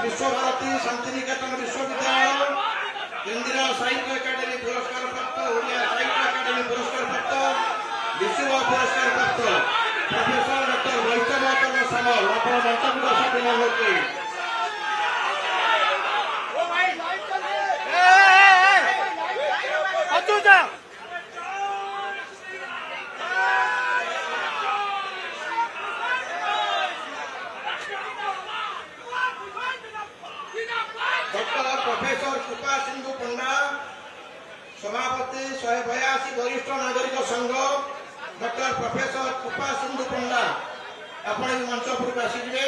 विश्वभारती शांतिनिकेतन विश्वविद्यालय केंद्रीय साहित्य अकादमी पुरस्कार प्राप्त ओडिया साहित्य अकादमी पुरस्कार प्राप्त विश्व पुरस्कार प्राप्त प्रोफेसर डॉक्टर वैष्णव सामल आपण मंचपुरासाठी होते डॉक्टर प्रोफेसर कृपा सिंधु पंडा सभापति 182 वरिष्ठ नागरिक संघ डॉक्टर प्रोफेसर कृपा सिंधु पंडा आपण मंच पर आसीजे।